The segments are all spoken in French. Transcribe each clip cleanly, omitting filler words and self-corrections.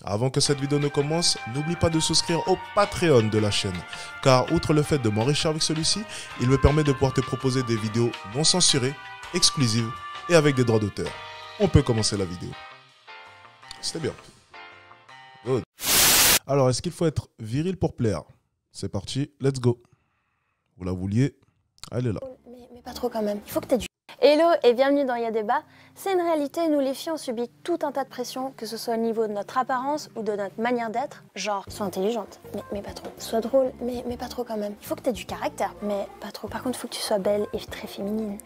Avant que cette vidéo ne commence, n'oublie pas de souscrire au Patreon de la chaîne, car outre le fait de m'enrichir avec celui-ci, il me permet de pouvoir te proposer des vidéos non censurées, exclusives et avec des droits d'auteur. On peut commencer la vidéo. C'était bien. Good. Alors, est-ce qu'il faut être viril pour plaire? C'est parti, let's go. Vous la vouliez? Elle est là. Mais pas trop quand même. Il faut que tu aies du... Hello et bienvenue dans Y'a Débat. C'est une réalité, nous les filles on subit tout un tas de pression, que ce soit au niveau de notre apparence ou de notre manière d'être. Genre, sois intelligente, mais pas trop. Sois drôle, mais pas trop quand même. Il faut que tu aies du caractère, mais pas trop. Par contre, il faut que tu sois belle et très féminine.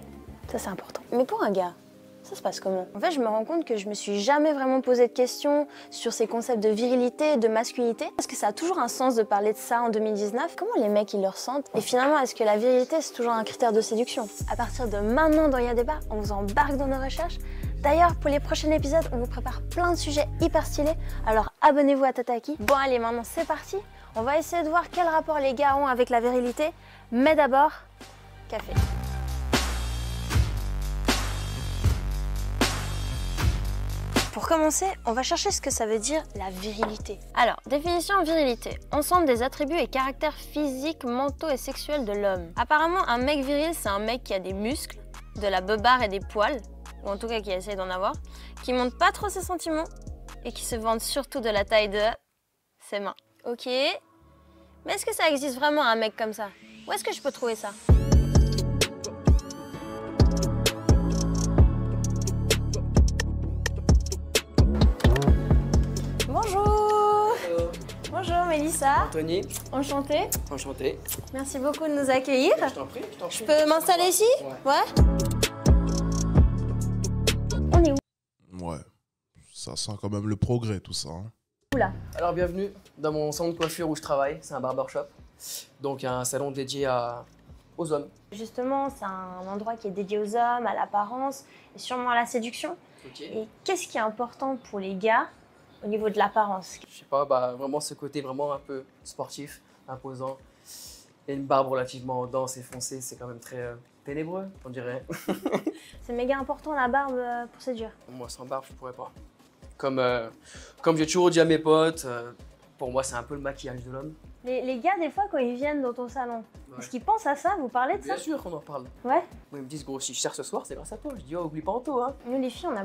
Ça c'est important. Mais pour un gars, ça se passe comment? En fait, je me rends compte que je me suis jamais vraiment posé de questions sur ces concepts de virilité et de masculinité. Est-ce que ça a toujours un sens de parler de ça en 2019? Comment les mecs ils le ressentent? Et finalement, est-ce que la virilité c'est toujours un critère de séduction? À partir de maintenant dans Y'a Débat, on vous embarque dans nos recherches. D'ailleurs, pour les prochains épisodes, on vous prépare plein de sujets hyper stylés. Alors abonnez-vous à Tataki. Bon allez, maintenant c'est parti. On va essayer de voir quel rapport les gars ont avec la virilité. Mais d'abord, café. Pour commencer, on va chercher ce que ça veut dire la virilité. Alors, définition virilité. Ensemble des attributs et caractères physiques, mentaux et sexuels de l'homme. Apparemment, un mec viril, c'est un mec qui a des muscles, de la beubare et des poils, ou en tout cas qui essaye d'en avoir, qui montre pas trop ses sentiments et qui se vante surtout de la taille de ses mains. Ok, mais est-ce que ça existe vraiment un mec comme ça? Où est-ce que je peux trouver ça? Bonjour. Hello. Bonjour Mélissa. Anthony. Enchantée. Enchanté. Merci beaucoup de nous accueillir. Je t'en prie, je t'en prie. Je peux m'installer ici? Ouais. On est où Ouais, ça sent quand même le progrès tout ça. Hein. là? Alors bienvenue dans mon salon de coiffure où je travaille, c'est un barbershop. Donc un salon dédié aux hommes. Justement, c'est un endroit qui est dédié aux hommes, à l'apparence et sûrement à la séduction. Ok. Et qu'est-ce qui est important pour les gars au niveau de l'apparence? Je sais pas, bah vraiment ce côté vraiment un peu sportif, imposant. Et une barbe relativement dense et foncée, c'est quand même très ténébreux, on dirait. C'est méga important la barbe pour séduire. Moi sans barbe, je pourrais pas. Comme j'ai toujours dit à mes potes, pour moi c'est un peu le maquillage de l'homme. Les gars, des fois, quand ils viennent dans ton salon, Ouais. est-ce qu'ils pensent à ça? Vous parlez de ça? Bien sûr qu'on en parle. Ouais. Moi ils me disent gros, si je sers ce soir, c'est grâce à toi. Je dis oh, oublie pas Anto, hein. Nous, les filles, on a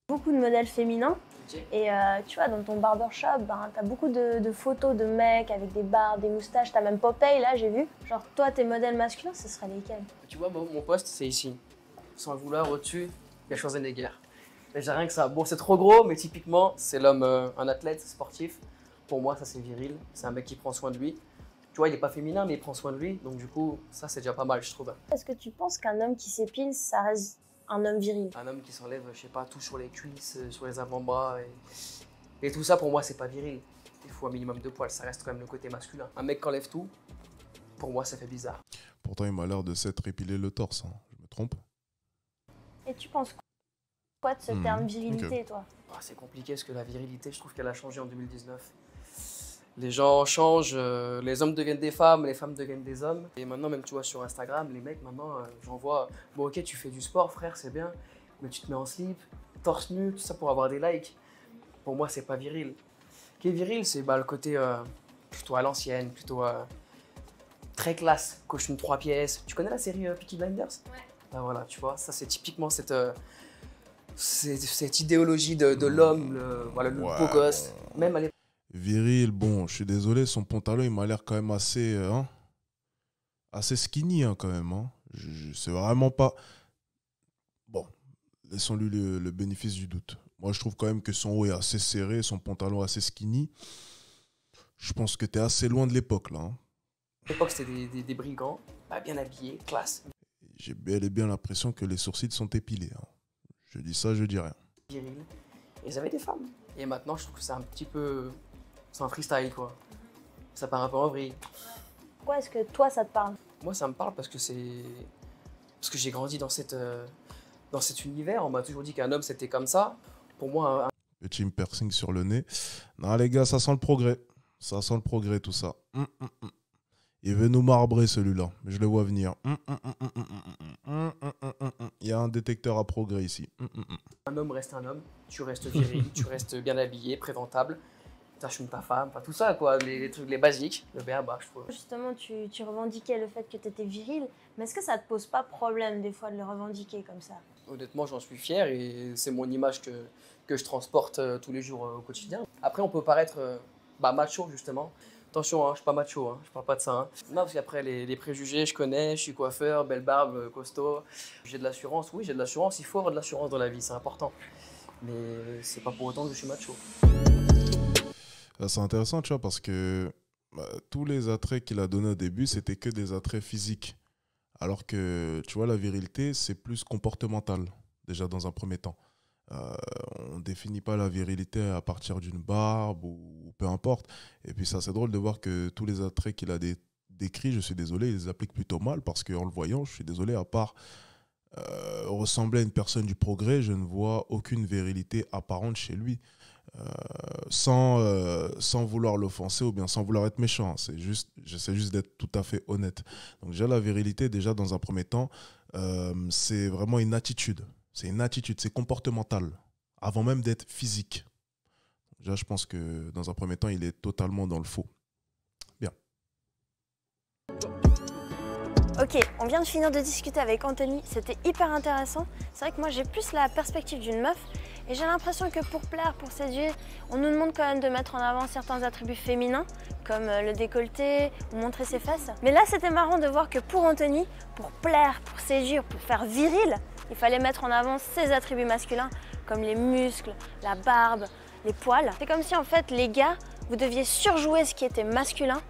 beaucoup de modèles féminins. Ok. Et tu vois, dans ton barbershop, ben, t'as beaucoup de photos de mecs avec des barbes, des moustaches. T'as même Popeye, là, j'ai vu. Genre, toi, tes modèles masculins, ce seraient lesquels? Tu vois, mon poste, c'est ici. Sans le vouloir, au-dessus, il y a Schwarzenegger. Mais j'ai rien que ça. Bon, c'est trop gros, mais typiquement, c'est l'homme, un athlète sportif. Pour moi, ça, c'est viril. C'est un mec qui prend soin de lui. Tu vois, il n'est pas féminin, mais il prend soin de lui. Donc, du coup, ça, c'est déjà pas mal, je trouve. Est-ce que tu penses qu'un homme qui s'épile, ça reste un homme viril? Un homme qui s'enlève, je sais pas, tout sur les cuisses, sur les avant-bras. Et tout ça, pour moi, c'est pas viril. Il faut un minimum de poils. Ça reste quand même le côté masculin. Un mec qui enlève tout, pour moi, ça fait bizarre. Pourtant, il m'a l'air de s'être épilé le torse. Hein. Je me trompe? Et tu penses quoi de ce terme virilité, toi? Ah, c'est compliqué parce que la virilité, je trouve qu'elle a changé en 2019. Les gens changent, les hommes deviennent des femmes, les femmes deviennent des hommes. Et maintenant, même tu vois sur Instagram, les mecs, maintenant, j'en vois, bon ok, tu fais du sport, frère, c'est bien, mais tu te mets en slip, torse nu, tout ça pour avoir des likes. Pour moi, c'est pas viril. Ce qui est viril, c'est bah, le côté plutôt à l'ancienne, plutôt très classe, costume 3 pièces. Tu connais la série Peaky Blinders? Ouais. Bah, voilà, tu vois, ça c'est typiquement cette idéologie de l'homme, voilà, le beau gosse, même à l'époque. Viril, bon, je suis désolé, son pantalon, il m'a l'air quand même assez, assez skinny hein, quand même. Hein. C'est vraiment pas... Bon, laissons-lui le bénéfice du doute. Moi, je trouve quand même que son haut est assez serré, son pantalon assez skinny. Je pense que tu es assez loin de l'époque, là. Hein. À l'époque, c'était des brigands, bah, bien habillés, classe. J'ai bel et bien l'impression que les sourcils sont épilés. Hein. Je dis ça, je dis rien. Viril. Et ils avaient des femmes. Et maintenant, je trouve que c'est un petit peu... C'est un freestyle, quoi. Ça part un peu en vrille. Pourquoi est-ce que toi, ça te parle? Moi, ça me parle parce que j'ai grandi dans cet univers. On m'a toujours dit qu'un homme, c'était comme ça. Pour moi, Petit piercing sur le nez. Non, les gars, ça sent le progrès. Ça sent le progrès, tout ça. Il veut nous marbrer celui-là, je le vois venir. Il y a un détecteur à progrès ici. Un homme reste un homme, tu restes viril, tu restes bien habillé, présentable, t'assumes ta femme, enfin tout ça quoi, les trucs, les basiques, le BABA je trouve. Justement, tu revendiquais le fait que tu étais viril, mais est-ce que ça te pose pas problème des fois de le revendiquer comme ça? Honnêtement j'en suis fier et c'est mon image que je transporte tous les jours au quotidien. Après on peut paraître macho justement. Attention, je suis pas macho, je parle pas de ça. Non, parce qu'après, les préjugés, je connais, je suis coiffeur, belle barbe, costaud. J'ai de l'assurance, oui, j'ai de l'assurance. Il faut avoir de l'assurance dans la vie, c'est important. Mais c'est pas pour autant que je suis macho. C'est intéressant, tu vois, parce que tous les attraits qu'il a donnés au début, c'était que des attraits physiques. Alors que, tu vois, la virilité, c'est plus comportemental, déjà dans un premier temps. On ne définit pas la virilité à partir d'une barbe ou peu importe. Et puis ça, c'est drôle de voir que tous les attraits qu'il a décrits, je suis désolé, il les applique plutôt mal parce qu'en le voyant, je suis désolé, à part ressembler à une personne du progrès, je ne vois aucune virilité apparente chez lui. Sans vouloir l'offenser ou bien sans vouloir être méchant. J'essaie juste d'être tout à fait honnête. Donc déjà, la virilité, déjà dans un premier temps, c'est vraiment une attitude. C'est une attitude, c'est comportemental, avant même d'être physique. Déjà, je pense que dans un premier temps, il est totalement dans le faux. Bien. Ok, on vient de finir de discuter avec Anthony, c'était hyper intéressant. C'est vrai que moi j'ai plus la perspective d'une meuf et j'ai l'impression que pour plaire, pour séduire, on nous demande quand même de mettre en avant certains attributs féminins comme le décolleté ou montrer ses fesses. Mais là c'était marrant de voir que pour Anthony, pour plaire, pour séduire, pour faire viril, il fallait mettre en avant ses attributs masculins comme les muscles, la barbe, les poils. C'est comme si en fait les gars, vous deviez surjouer ce qui était masculin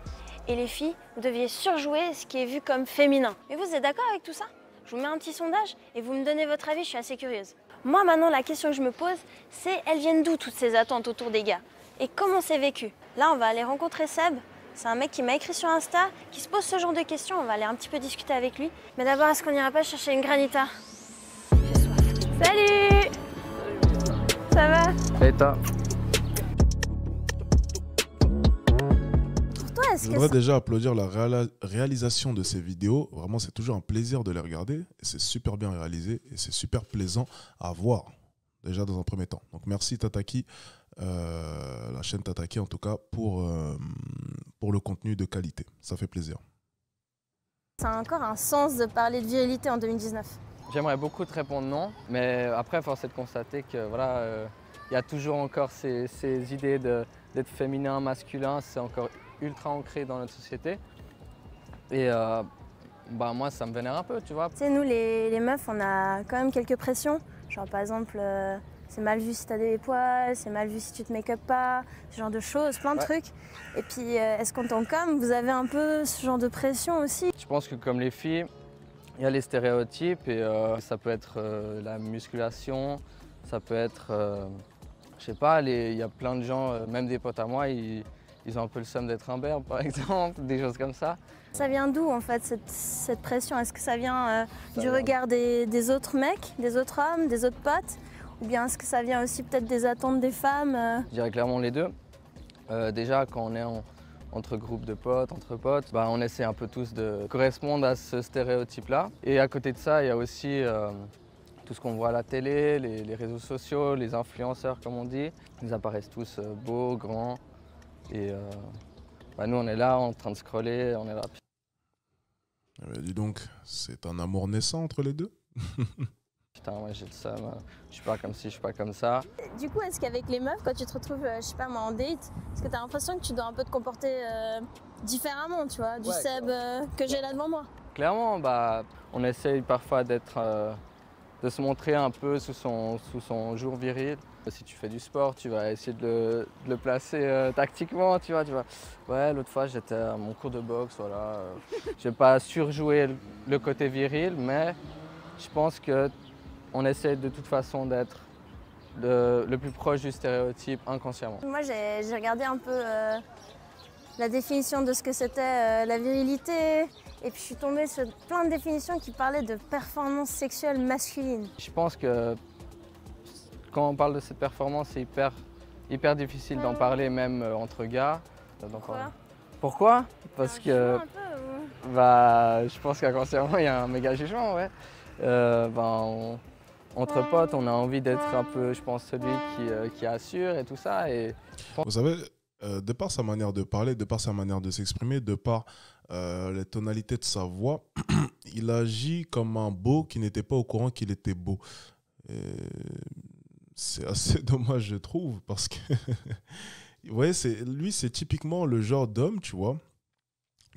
et les filles, vous deviez surjouer ce qui est vu comme féminin. Mais vous êtes d'accord avec tout ça? Je vous mets un petit sondage et vous me donnez votre avis, je suis assez curieuse. Moi maintenant, la question que je me pose, c'est elles viennent d'où toutes ces attentes autour des gars? Et comment c'est vécu? Là, on va aller rencontrer Seb. C'est un mec qui m'a écrit sur Insta, qui se pose ce genre de questions. On va aller un petit peu discuter avec lui. Mais d'abord, est-ce qu'on n'irait pas chercher une granita? J'ai soif. Salut! Ça va? Et toi? Je voudrais déjà applaudir la réalisation de ces vidéos. Vraiment, c'est toujours un plaisir de les regarder. Et c'est super bien réalisé et c'est super plaisant à voir, déjà dans un premier temps. Donc merci Tataki, la chaîne Tataki en tout cas, pour le contenu de qualité. Ça fait plaisir. Ça a encore un sens de parler de virilité en 2019? J'aimerais beaucoup te répondre non, mais après, force est de constater que voilà, y a toujours encore ces idées d'être féminin, masculin, c'est encore ultra ancré dans notre société. Et moi, ça me vénère un peu, tu vois. Tu sais, nous, les meufs, on a quand même quelques pressions. Genre, par exemple, c'est mal vu si t'as des poils, c'est mal vu si tu te make-up pas, ce genre de choses, plein de trucs. Et puis, est-ce qu'en tant qu'homme, vous avez un peu ce genre de pression aussi? Je pense que comme les filles, il y a les stéréotypes et ça peut être la musculation, ça peut être, je sais pas, il y a plein de gens, même des potes à moi, ils ont un peu le seum d'être un berbe, par exemple, des choses comme ça. Ça vient d'où, en fait, cette pression? Est-ce que ça vient du regard des autres mecs, des autres hommes, des autres potes? Ou bien est-ce que ça vient aussi peut-être des attentes des femmes? Je dirais clairement les deux. Déjà, quand on est entre groupes de potes, entre potes, on essaie un peu tous de correspondre à ce stéréotype-là. Et à côté de ça, il y a aussi tout ce qu'on voit à la télé, les réseaux sociaux, les influenceurs, comme on dit. Ils apparaissent tous beaux, grands. Et nous, on est là en train de scroller, on est là. Dis donc, c'est un amour naissant entre les deux? Putain, ouais, j'ai le seum, je suis pas comme ci, je suis pas comme ça. Du coup, est-ce qu'avec les meufs, quand tu te retrouves, je sais pas moi, en date, est-ce que tu as l'impression que tu dois un peu te comporter différemment, tu vois, du Seb que j'ai là devant moi? Clairement, on essaye parfois de se montrer un peu sous son jour viril. Si tu fais du sport, tu vas essayer de le placer tactiquement, tu vois. Ouais, l'autre fois, j'étais à mon cours de boxe, voilà. Je vais pas surjouer le côté viril, mais je pense qu'on essaie de toute façon d'être le plus proche du stéréotype inconsciemment. Moi, j'ai regardé un peu la définition de ce que c'était la virilité. Et puis je suis tombée sur plein de définitions qui parlaient de performance sexuelle masculine. Je pense que quand on parle de cette performance, c'est hyper difficile d'en parler même entre gars. Pourquoi? Pourquoi? Parce que... Un peu, Bah, je pense qu'inconsciemment, il y a un méga jugement, ouais. Entre potes, on a envie d'être un peu, je pense, celui qui assure et tout ça. Et Vous savez, de par sa manière de parler, de par sa manière de s'exprimer, de par les tonalités de sa voix, il agit comme un beau qui n'était pas au courant qu'il était beau. Et c'est assez dommage, je trouve, parce que, vous voyez, lui, c'est typiquement le genre d'homme, tu vois,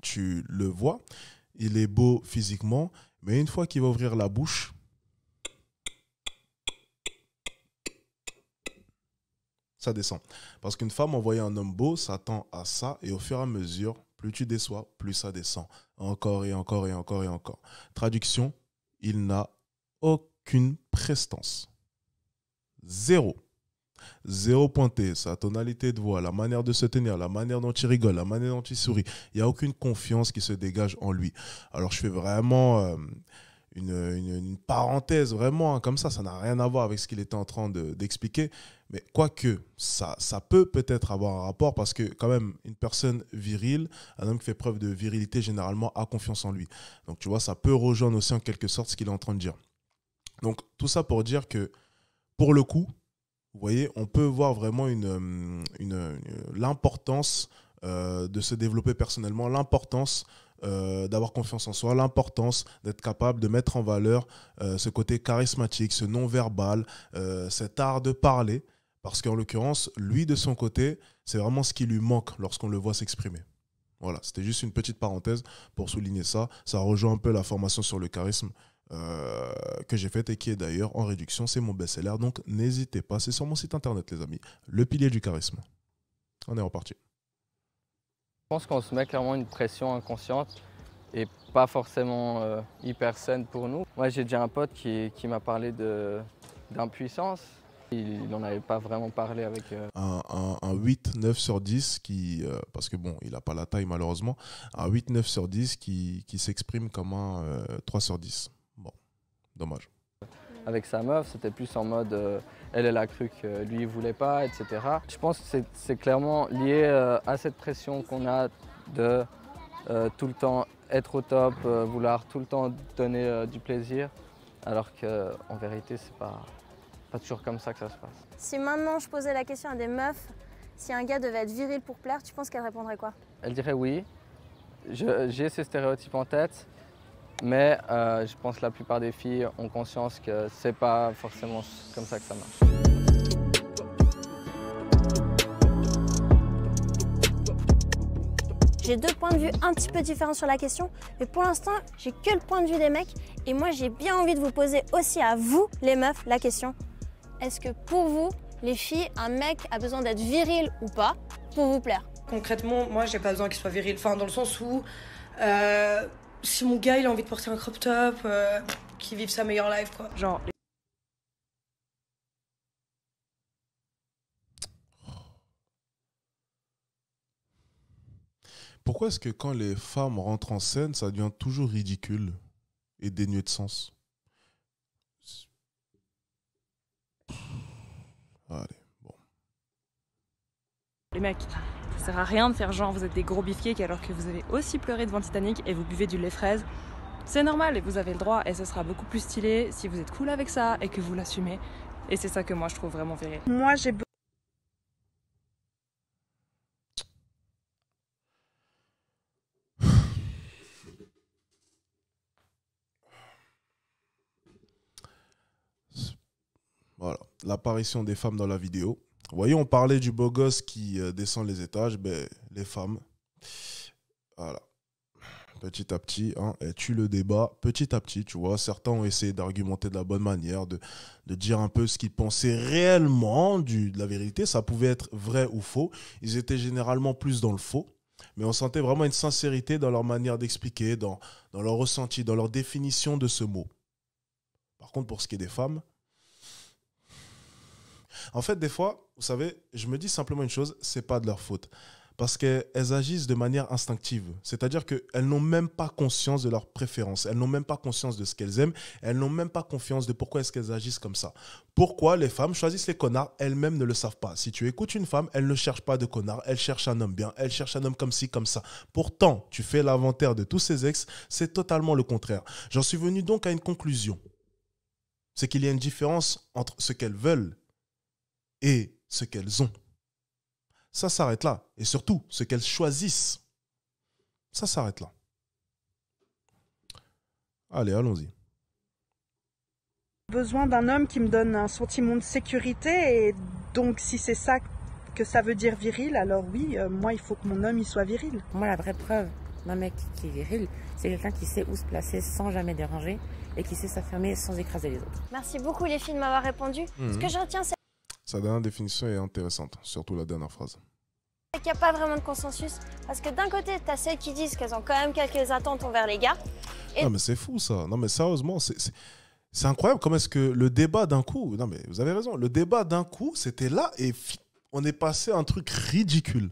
tu le vois, il est beau physiquement, mais une fois qu'il va ouvrir la bouche, ça descend. Parce qu'une femme, en voyant un homme beau, s'attend à ça, et au fur et à mesure, plus tu déçois, plus ça descend. Encore et encore et encore et encore. Traduction, il n'a aucune prestance. Zéro. Zéro pointé. Sa tonalité de voix, la manière de se tenir, la manière dont il rigole, la manière dont il sourit. Il n'y a aucune confiance qui se dégage en lui. Alors je fais vraiment une parenthèse, vraiment, hein, comme ça n'a rien à voir avec ce qu'il était en train d'expliquer. Mais quoique, ça peut peut-être avoir un rapport parce que quand même, une personne virile, un homme qui fait preuve de virilité, généralement a confiance en lui. Donc tu vois, ça peut rejoindre aussi en quelque sorte ce qu'il est en train de dire. Donc tout ça pour dire que, pour le coup, vous voyez, on peut voir vraiment l'importance de se développer personnellement, l'importance d'avoir confiance en soi, l'importance d'être capable de mettre en valeur ce côté charismatique, ce non-verbal, cet art de parler, parce qu'en l'occurrence, lui, de son côté, c'est vraiment ce qui lui manque lorsqu'on le voit s'exprimer. Voilà, c'était juste une petite parenthèse pour souligner ça. Ça rejoint un peu la formation sur le charisme que j'ai faite et qui est d'ailleurs en réduction. C'est mon best-seller, donc n'hésitez pas. C'est sur mon site internet, les amis. Le pilier du charisme. On est reparti. je pense qu'on se met clairement une pression inconsciente et pas forcément hyper saine pour nous. Moi, j'ai déjà un pote qui m'a parlé d'impuissance. Il n'en avait pas vraiment parlé avec... Un 8-9 sur 10 qui, parce que bon, il n'a pas la taille malheureusement, un 8-9 sur 10 qui s'exprime comme un 3 sur 10. Bon, dommage. Avec sa meuf, c'était plus en mode elle a cru que lui il voulait pas, etc. Je pense que c'est clairement lié à cette pression qu'on a de tout le temps être au top, vouloir tout le temps donner du plaisir, alors qu'en vérité c'est pas toujours comme ça que ça se passe. Si maintenant je posais la question à des meufs, si un gars devait être viril pour plaire, tu penses qu'elle répondrait quoi? Elle dirait oui. J'ai ces stéréotypes en tête. Mais je pense que la plupart des filles ont conscience que c'est pas forcément comme ça que ça marche. J'ai deux points de vue un petit peu différents sur la question, mais pour l'instant, j'ai que le point de vue des mecs. Et moi, j'ai bien envie de vous poser aussi à vous, les meufs, la question. Est-ce que pour vous, les filles, un mec a besoin d'être viril ou pas pour vous plaire? Concrètement, moi, j'ai pas besoin qu'il soit viril. Enfin, dans le sens où... si mon gars il a envie de porter un crop top, qu'il vive sa meilleure life quoi. Genre. Pourquoi est-ce que quand les femmes rentrent en scène, ça devient toujours ridicule et dénué de sens? Allez, bon. Les mecs, ça sert à rien de faire genre vous êtes des gros beefcakes alors que vous avez aussi pleuré devant Titanic et vous buvez du lait fraise. C'est normal et vous avez le droit et ce sera beaucoup plus stylé si vous êtes cool avec ça et que vous l'assumez. Et c'est ça que moi je trouve vraiment viril. Moi j'ai Voilà, l'apparition des femmes dans la vidéo. Vous voyez, on parlait du beau gosse qui descend les étages. Ben, les femmes, voilà. Petit à petit, hein, elles tuent le débat. Petit à petit, tu vois, certains ont essayé d'argumenter de la bonne manière, de dire un peu ce qu'ils pensaient réellement de la vérité. Ça pouvait être vrai ou faux. Ils étaient généralement plus dans le faux. Mais on sentait vraiment une sincérité dans leur manière d'expliquer, dans leur ressenti, dans leur définition de ce mot. Par contre, pour ce qui est des femmes, en fait, des fois, vous savez, je me dis simplement une chose, c'est pas de leur faute. Parce qu'elles agissent de manière instinctive. C'est-à-dire qu'elles n'ont même pas conscience de leurs préférences. Elles n'ont même pas conscience de ce qu'elles aiment. Elles n'ont même pas confiance de pourquoi est-ce qu'elles agissent comme ça. Pourquoi les femmes choisissent les connards, elles-mêmes ne le savent pas. Si tu écoutes une femme, elle ne cherche pas de connard. Elle cherche un homme bien. Elle cherche un homme comme ci, comme ça. Pourtant, tu fais l'inventaire de tous ses ex, c'est totalement le contraire. J'en suis venu donc à une conclusion. C'est qu'il y a une différence entre ce qu'elles veulent et ce qu'elles ont. Ça s'arrête là. Et surtout, ce qu'elles choisissent. Ça s'arrête là. Allez, allons-y. Besoin d'un homme qui me donne un sentiment de sécurité et donc si c'est ça que ça veut dire viril, alors oui, moi il faut que mon homme il soit viril. Moi la vraie preuve d'un mec qui est viril, c'est quelqu'un qui sait où se placer sans jamais déranger et qui sait s'affirmer sans écraser les autres. Merci beaucoup les filles de m'avoir répondu. Ce que je retiens, c'est Sa dernière définition est intéressante, surtout la dernière phrase. qu'il n'y a pas vraiment de consensus. Parce que d'un côté, tu as celles qui disent qu'elles ont quand même quelques attentes envers les gars. Et Non mais c'est fou ça. Non mais sérieusement, c'est incroyable comment est-ce que le débat d'un coup... Non mais vous avez raison, le débat d'un coup, c'était là et on est passé à un truc ridicule.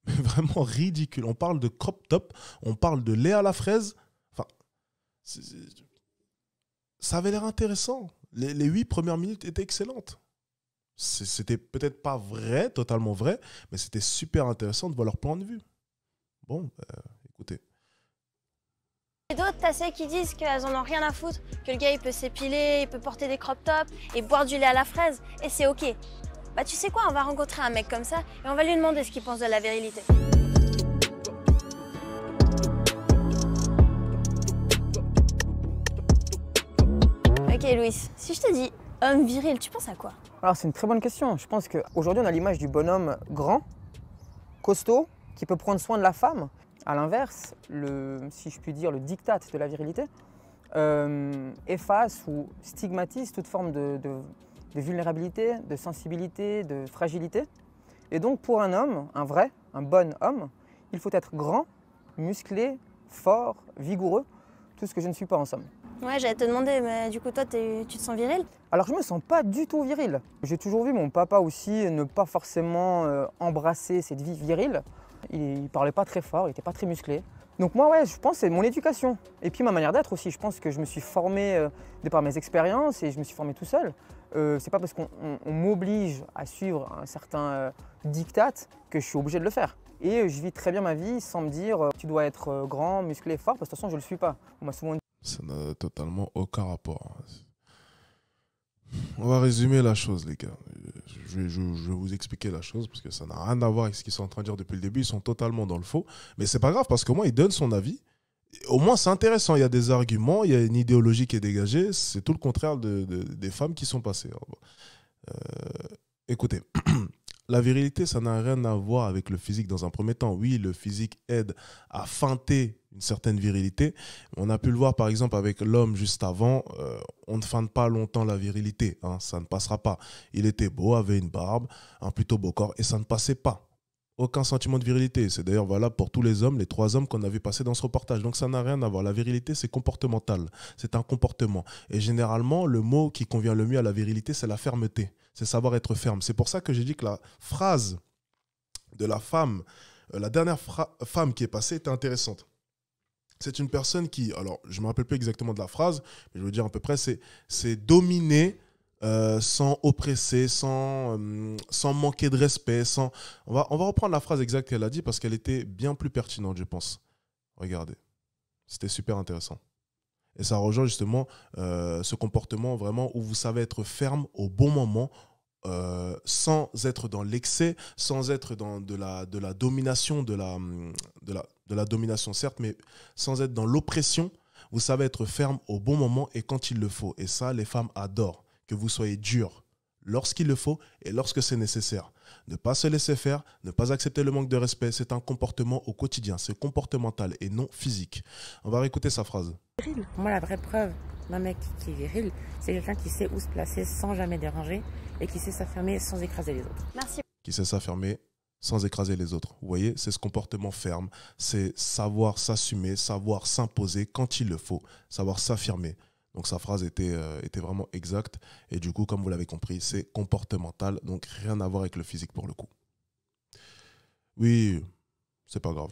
Mais vraiment ridicule. On parle de crop top, on parle de lait à la fraise. Enfin, ça avait l'air intéressant. Les 8 premières minutes étaient excellentes. C'était peut-être pas vrai, totalement vrai, mais c'était super intéressant de voir leur point de vue. Bon, écoutez. d'autres, tu as celles qui disent qu'elles en ont rien à foutre, que le gars il peut s'épiler, il peut porter des crop tops et boire du lait à la fraise. Et c'est ok. Bah tu sais quoi, on va rencontrer un mec comme ça et on va lui demander ce qu'il pense de la virilité. Ok Louis, si je te dis homme viril, tu penses à quoi? Alors c'est une très bonne question. Je pense qu'aujourd'hui on a l'image du bonhomme grand, costaud, qui peut prendre soin de la femme. À l'inverse, si je puis dire, le diktat de la virilité efface ou stigmatise toute forme de vulnérabilité, de sensibilité, de fragilité. Et donc pour un homme, un bon homme, il faut être grand, musclé, fort, vigoureux, tout ce que je ne suis pas en somme. Ouais, j'allais te demander, mais du coup toi tu te sens viril? Alors je ne me sens pas du tout viril. J'ai toujours vu mon papa aussi ne pas forcément embrasser cette vie virile. Il parlait pas très fort, il n'était pas très musclé. Donc moi, ouais, je pense que c'est mon éducation. Et puis ma manière d'être aussi. Je pense que je me suis formé de par mes expériences et je me suis formé tout seul. C'est pas parce qu'on m'oblige à suivre un certain diktat que je suis obligé de le faire. Et je vis très bien ma vie sans me dire tu dois être grand, musclé, fort, parce que de toute façon je le suis pas. On m'a souvent dit. Ça n'a totalement aucun rapport. On va résumer la chose, les gars. Je vais vous expliquer la chose parce que ça n'a rien à voir avec ce qu'ils sont en train de dire depuis le début. Ils sont totalement dans le faux. Mais c'est pas grave parce qu'au moins, il donne son avis. Au moins, c'est intéressant. Il y a des arguments, il y a une idéologie qui est dégagée. C'est tout le contraire des femmes qui sont passées. Écoutez, la virilité, ça n'a rien à voir avec le physique dans un premier temps. Oui, le physique aide à feinter une certaine virilité. On a pu le voir par exemple avec l'homme juste avant. On ne feinte pas longtemps la virilité. Hein, ça ne passera pas. Il était beau, avait une barbe, un plutôt beau corps et ça ne passait pas. Aucun sentiment de virilité. C'est d'ailleurs valable pour tous les hommes, les 3 hommes qu'on a vu passer dans ce reportage. Donc ça n'a rien à voir. La virilité, c'est comportemental. C'est un comportement. Et généralement, le mot qui convient le mieux à la virilité, c'est la fermeté. C'est savoir être ferme. C'est pour ça que j'ai dit que la phrase de la femme, la dernière femme qui est passée était intéressante. C'est une personne qui, alors je ne me rappelle plus exactement de la phrase, mais je veux dire à peu près, c'est dominer sans oppresser, sans manquer de respect. On va reprendre la phrase exacte qu'elle a dit parce qu'elle était bien plus pertinente, je pense. Regardez, c'était super intéressant. Et ça rejoint justement ce comportement vraiment où vous savez être ferme au bon moment, sans être dans l'excès, sans être dans de la domination, de la domination certes, mais sans être dans l'oppression. Vous savez être ferme au bon moment et quand il le faut. Et ça, les femmes adorent, que vous soyez dur lorsqu'il le faut et lorsque c'est nécessaire. Ne pas se laisser faire, ne pas accepter le manque de respect, c'est un comportement au quotidien, c'est comportemental et non physique. On va réécouter sa phrase. Moi, la vraie preuve d'un mec qui est viril, c'est quelqu'un qui sait où se placer sans jamais déranger et qui sait s'affirmer sans écraser les autres. Merci. Qui sait s'affirmer sans écraser les autres. Vous voyez, c'est ce comportement ferme, c'est savoir s'assumer, savoir s'imposer quand il le faut, savoir s'affirmer. Donc sa phrase était vraiment exacte et du coup, comme vous l'avez compris, c'est comportemental, donc rien à voir avec le physique pour le coup. Oui, c'est pas grave.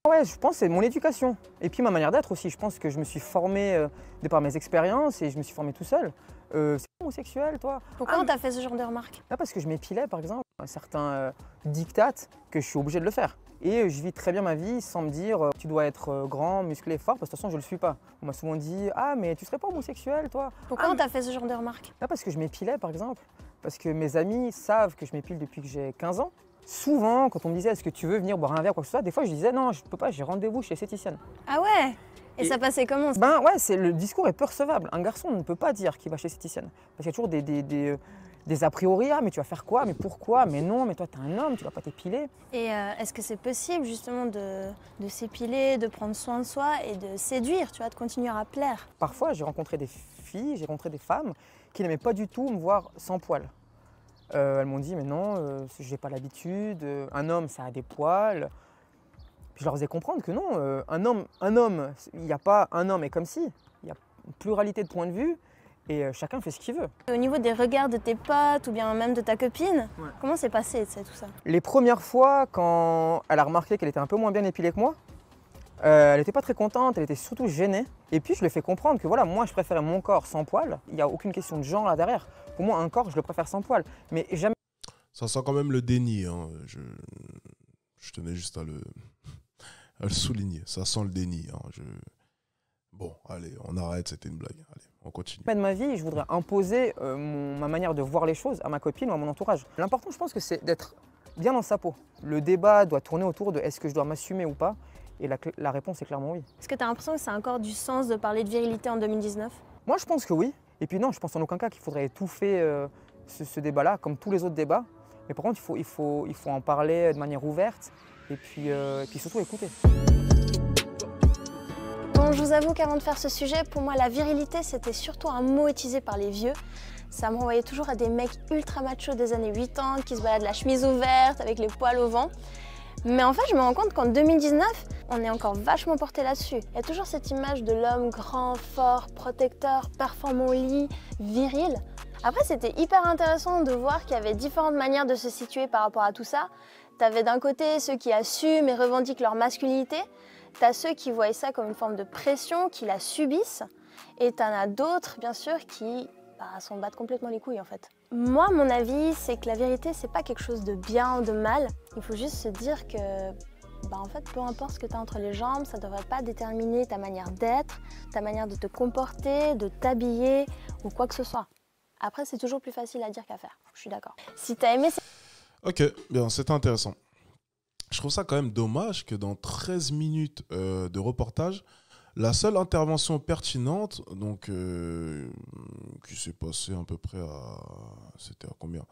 Ouais, je pense que c'est mon éducation. Et puis ma manière d'être aussi. Je pense que je me suis formé de par mes expériences et je me suis formé tout seul. C'est pas homosexuel, toi? Pourquoi on t'a fait ce genre de remarques? Parce que je m'épilais, par exemple. Certains dictates que je suis obligé de le faire. Et je vis très bien ma vie sans me dire tu dois être grand, musclé, fort, parce que de toute façon je le suis pas. On m'a souvent dit ah mais tu serais pas homosexuel toi? Pourquoi on t'a fait ce genre de remarques? Parce que je m'épilais par exemple. Parce que mes amis savent que je m'épile depuis que j'ai 15 ans. Souvent quand on me disait est-ce que tu veux venir boire un verre quoi que ce soit, des fois je disais non je peux pas, j'ai rendez-vous chez l'esthéticienne. Ah ouais? Et ça passait comment? Ben ouais, le discours est peu recevable. Un garçon ne peut pas dire qu'il va chez l'esthéticienne. Parce qu'il y a toujours des a priori, ah mais tu vas faire quoi, mais pourquoi, mais non, mais toi t'es un homme, tu vas pas t'épiler. Et est-ce que c'est possible justement de s'épiler, de prendre soin de soi et de séduire, tu vois, de continuer à plaire? Parfois j'ai rencontré des filles, j'ai rencontré des femmes qui n'aimaient pas du tout me voir sans poils. Elles m'ont dit mais non, j'ai pas l'habitude, un homme ça a des poils. Puis je leur faisais comprendre que non, un homme, il n'y a pas un homme et comme si, il y a une pluralité de points de vue. Et chacun fait ce qu'il veut. Au niveau des regards de tes potes ou bien même de ta copine, comment s'est passé tout ça? Les premières fois, quand elle a remarqué qu'elle était un peu moins bien épilée que moi, elle n'était pas très contente, elle était surtout gênée. Et puis je lui ai fait comprendre que voilà, moi je préférais mon corps sans poils. Il n'y a aucune question de genre là derrière. Pour moi, un corps, je le préfère sans poils. Mais jamais. Ça sent quand même le déni. Hein. Je tenais juste à le souligner. Ça sent le déni. Hein. Bon, allez, on arrête, c'était une blague. Allez, on continue. De ma vie, je voudrais imposer ma manière de voir les choses à ma copine ou à mon entourage. L'important, je pense que c'est d'être bien dans sa peau. Le débat doit tourner autour de est-ce que je dois m'assumer ou pas. Et la réponse est clairement oui. Est-ce que tu as l'impression que ça a encore du sens de parler de virilité en 2019? Moi, je pense que oui. Et puis non, je pense en aucun cas qu'il faudrait étouffer ce débat-là, comme tous les autres débats. Mais par contre, il faut en parler de manière ouverte et puis surtout écouter. Bon, je vous avoue qu'avant de faire ce sujet, pour moi, la virilité, c'était surtout un mot utilisé par les vieux. Ça me renvoyait toujours à des mecs ultra machos des années 80 qui se baladent la chemise ouverte avec les poils au vent. Mais en fait, je me rends compte qu'en 2019, on est encore vachement porté là-dessus. Il y a toujours cette image de l'homme grand, fort, protecteur, performant au lit, viril. Après, c'était hyper intéressant de voir qu'il y avait différentes manières de se situer par rapport à tout ça. T'avais d'un côté ceux qui assument et revendiquent leur masculinité. T'as ceux qui voient ça comme une forme de pression, qui la subissent. Et t'en as d'autres, bien sûr, qui s'en battent complètement les couilles, en fait. Moi, mon avis, c'est que la vérité, c'est pas quelque chose de bien ou de mal. Il faut juste se dire que, en fait, peu importe ce que t'as entre les jambes, ça devrait pas déterminer ta manière d'être, ta manière de te comporter, de t'habiller ou quoi que ce soit. Après, c'est toujours plus facile à dire qu'à faire. Je suis d'accord. Si t'as aimé... Ok, bien, c'était intéressant. Je trouve ça quand même dommage que dans 13 minutes de reportage, la seule intervention pertinente, donc qui s'est passée à peu près à... C'était à combien?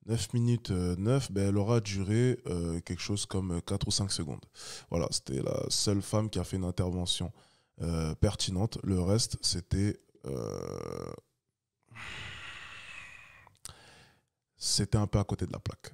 9 minutes 9, ben, elle aura duré quelque chose comme 4 ou 5 secondes. Voilà, c'était la seule femme qui a fait une intervention pertinente. Le reste, c'était... C'était un peu à côté de la plaque.